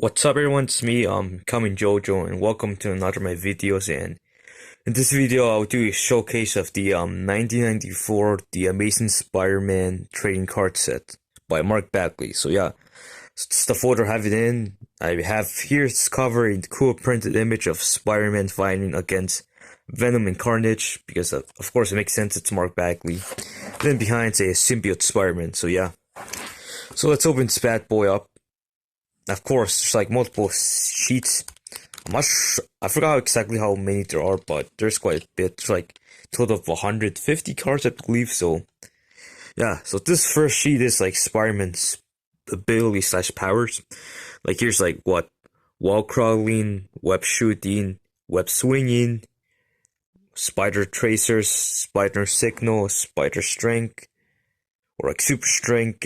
What's up everyone, it's me, Coming Jojo, and welcome to another of my videos. And in this video I'll do a showcase of the 1994 The Amazing Spider-Man trading card set by Mark Bagley. So yeah, it's the folder I have it in. I have here's cover a cool printed image of Spider-Man fighting against Venom and Carnage, because of course it makes sense, it's Mark Bagley. Then behind's a symbiote Spider-Man. So yeah, so let's open this bad boy up. Of course, there's like multiple sheets. I forgot exactly how many there are, but there's quite a bit. There's like a total of 150 cards, I believe. So yeah, so this first sheet is like Spider-Man's ability slash powers. Like here's like what: wall crawling, web shooting, web swinging, spider tracers, spider signal, spider strength, or like super strength,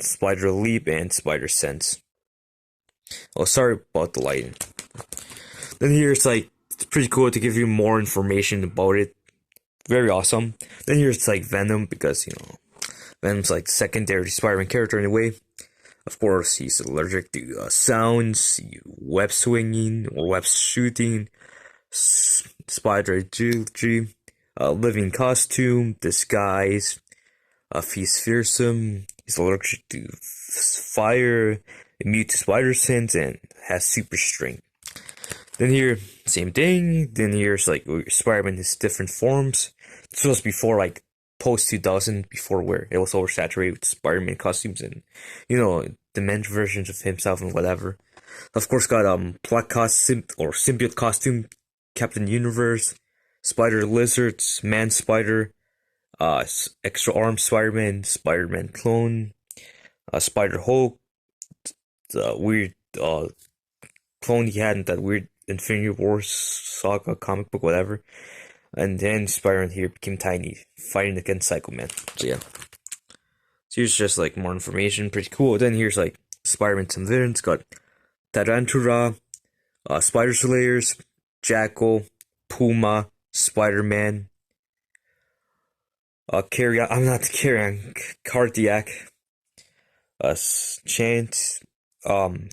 spider leap, and spider sense. Oh, sorry about the lighting. Then here's like, it's pretty cool to give you more information about it. Very awesome. Then here's like Venom, because, Venom's like secondary Spider-Man character in a way. Of course, he's allergic to sounds, web swinging, or web shooting, spider agility, living costume, disguise. He's fearsome, he's allergic to fire, immune to spider sense, and has super strength. Then here, same thing. Then here's like Spider-Man in his different forms. This was before like post 2000, before where it was oversaturated with Spider-Man costumes and dementia versions of himself and whatever. Of course, got black costume or symbiote costume, Captain Universe, Spider Lizards, Man Spider, extra arm Spider-Man, Spider-Man clone, Spider Hulk, the weird clone he had in that weird Infinity Wars saga comic book, whatever. And then Spider-Man here became tiny, fighting against Psycho Man. So yeah. So here's just like more information, pretty cool. Then here's like Spider-Man some villains, got Tarantula, Spider Slayers, Jackal, Puma, Spider-Man, Cardiac, Chant,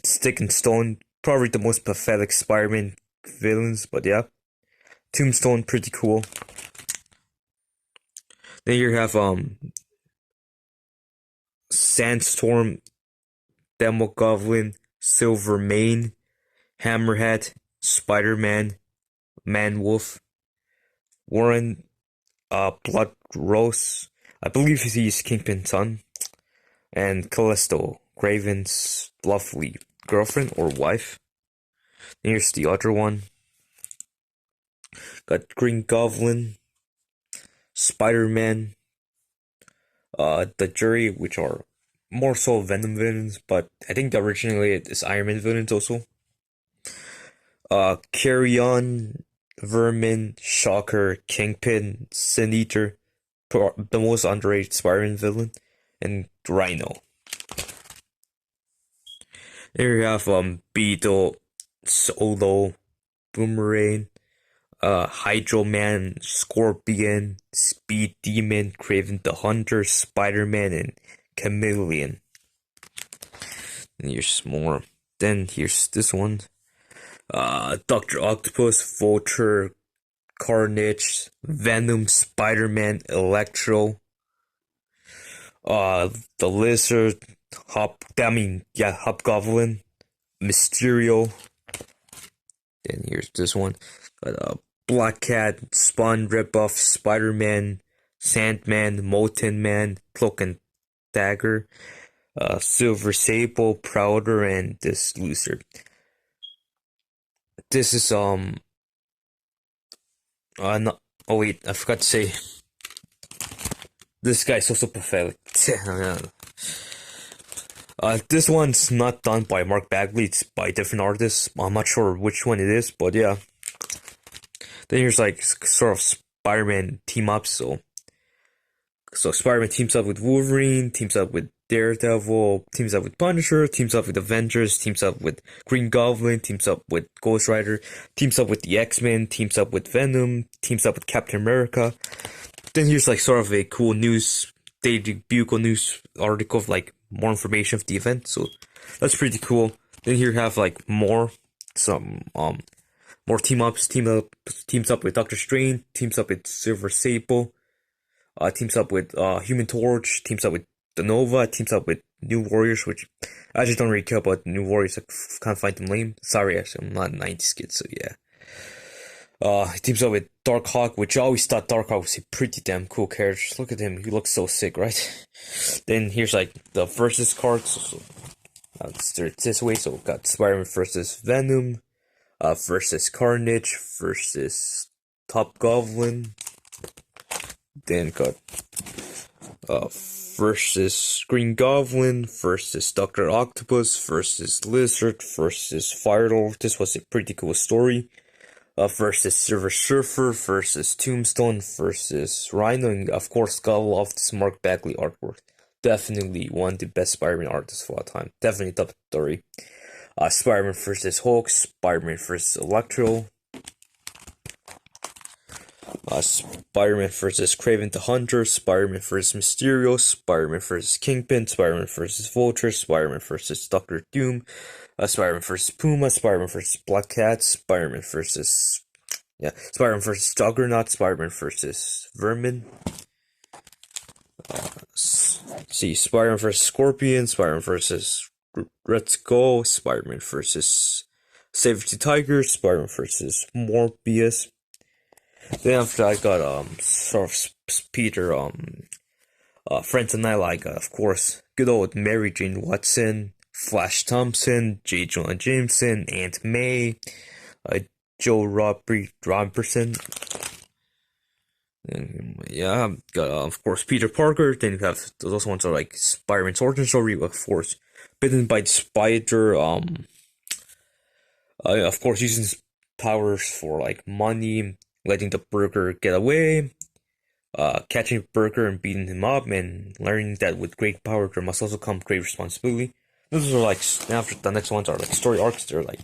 Stick and Stone, probably the most pathetic Spider-Man villains, but yeah. Tombstone, pretty cool. Then you have Sandstorm, Demogoblin, Silvermane, Hammerhead, Spider-Man, Man-Wolf, Warren, Blood Rose, I believe he's Kingpin's son, and Callisto, Kraven's lovely girlfriend or wife. Here's the other one. Got Green Goblin, Spider-Man, the Jury, which are more so Venom villains, but I think originally it is Iron Man villains also. Carrion, Vermin, Shocker, Kingpin, Sin Eater, the most underrated Spider-Man villain, and Rhino. Here you have Beetle, Solo, Boomerang, Hydro Man, Scorpion, Speed Demon, Kraven the Hunter, Spider-Man, and Chameleon. And here's more. Then here's this one. Dr. Octopus, Vulture, Carnage, Venom, Spider-Man, Electro, the Lizard, Hobgoblin, Mysterio. Then here's this one. Got Black Cat, Spawn ripoff, Spider-Man, Sandman, Molten Man, Cloak and Dagger, Silver Sable, Prowler, and this Lizard. This is no, oh wait, I forgot to say. This guy's also pathetic. This one's not done by Mark Bagley, it's by different artists. I'm not sure which one it is, but yeah. Then here's like sort of Spider-Man team-ups, so Spider-Man teams up with Wolverine, teams up with Daredevil, teams up with Punisher, teams up with Avengers, teams up with Green Goblin, teams up with Ghost Rider, teams up with the X-Men, teams up with Venom, teams up with Captain America. Then here's like sort of a cool news, Daily Bugle news article of like more information of the event, so that's pretty cool. Then here you have like more teams up with Doctor Strange, teams up with Silver Sable, teams up with Human Torch, teams up with the Nova, teams up with New Warriors, which I just don't really care about New Warriors. I kind of find them lame. Sorry, actually, I'm not a 90s kid, so yeah. He teams up with Darkhawk, which I always thought Darkhawk was a pretty damn cool character. Just look at him, he looks so sick, right? Then here's like the versus cards. So, let's do it this way. So we got Spider-Man versus Venom, versus Carnage, versus Top Goblin. Then got versus Green Goblin, versus Doctor Octopus, versus Lizard, versus Firelord. This was a pretty cool story. Versus Silver Surfer, versus Tombstone, versus Rhino, and of course, gotta love this Mark Bagley artwork. Definitely one of the best Spider-Man artists of all time. Definitely top 3. Spider-Man versus Hulk, Spider-Man versus Electro, Spider-Man versus Kraven the Hunter, Spider-Man versus Mysterio, Spider-Man versus Kingpin, Spider-Man versus Vulture, Spider-Man versus Doctor Doom, Spider-Man versus Puma, Spider-Man versus Black Cat, Spider-Man versus Juggernaut, Spider-Man versus Vermin. See, Spider-Man versus Scorpion, Spider-Man versus Red Skull, Spider-Man versus Saber the Tiger, Spider-Man versus Morbius. Then after that, I got sort of Peter friends and I like of course good old Mary Jane Watson, Flash Thompson, J. Jonah Jameson, Aunt May, Joe Robertson. And yeah, got of course Peter Parker. Then you have those ones are like Spider-Man's origin story, of course, bitten by the spider. Of course using his powers for like money, letting the Burger get away, catching Burger and beating him up, and learning that with great power there must also come great responsibility. Those are like after the next ones are like story arcs. They're like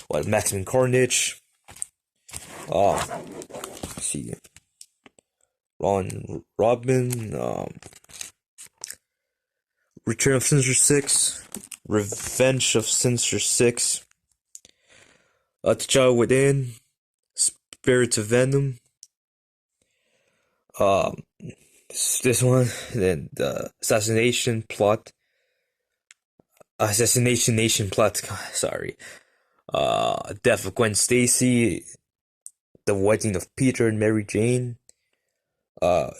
what Maximum Carnage. Let's see, Ron Robin, Return of Sinister Six, Revenge of Sinister Six, T'Challa Within, Spirits of Venom. This one, then the Assassination Nation plot. Sorry. Death of Gwen Stacy, the wedding of Peter and Mary Jane,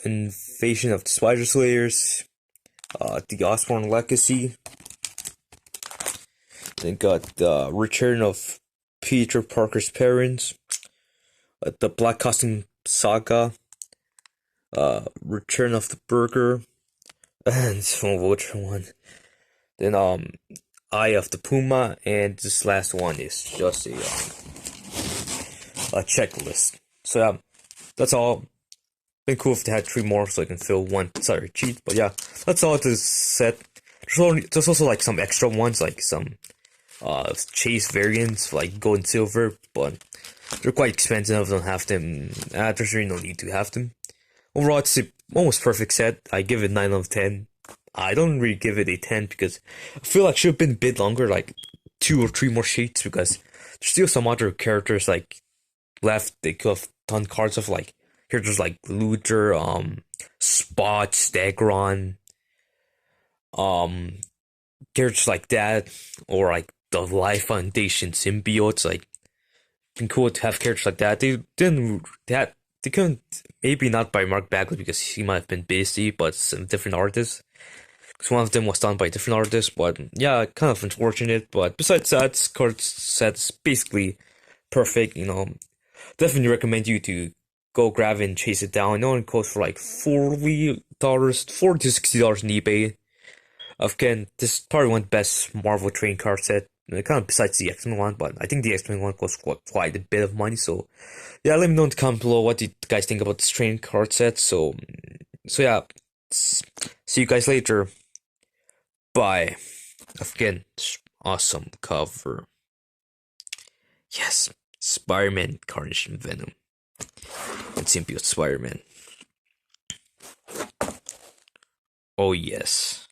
invasion of the Spider Slayers, the Osborn Legacy. Then got the return of Peter Parker's parents, the Black Costume Saga, Return of the Burger, and which one? Then Eye of the Puma, and this last one is just a checklist. So yeah, that's all. Been cool if they had 3 more so I can fill one. Sorry, cheat, but yeah, that's all this set. There's also like some extra ones, like some chase variants, like gold and silver, but they're quite expensive. I don't have them. There's really no need to have them. Overall, it's a almost perfect set. I give it 9 out of 10. I don't really give it a 10 because I feel like it should have been a bit longer, like 2 or 3 more sheets, because there's still some other characters like left. They could have done cards of like characters like Luther, Spot, Stegron, characters like that, or like the Life Foundation symbiotes. Like, been cool to have characters like that. They couldn't, maybe not by Mark Bagley because he might have been busy, but some different artists. Because one of them was done by a different artist, but yeah, kind of unfortunate. But besides that, card set's basically perfect. Definitely recommend you to go grab it and chase it down. I know it costs for like $40, $40 to $60 on eBay. Again, this is probably one of the best Marvel trading card set. Kind of besides the X-Men one, but I think the X-Men one costs quite a bit of money. So yeah, let me know in the comment below what you guys think about this trading card set. So yeah, see you guys later. Bye. Again, awesome cover. Yes, Spider-Man, Carnage, and Venom, and Symbiote Spider-Man. Oh yes.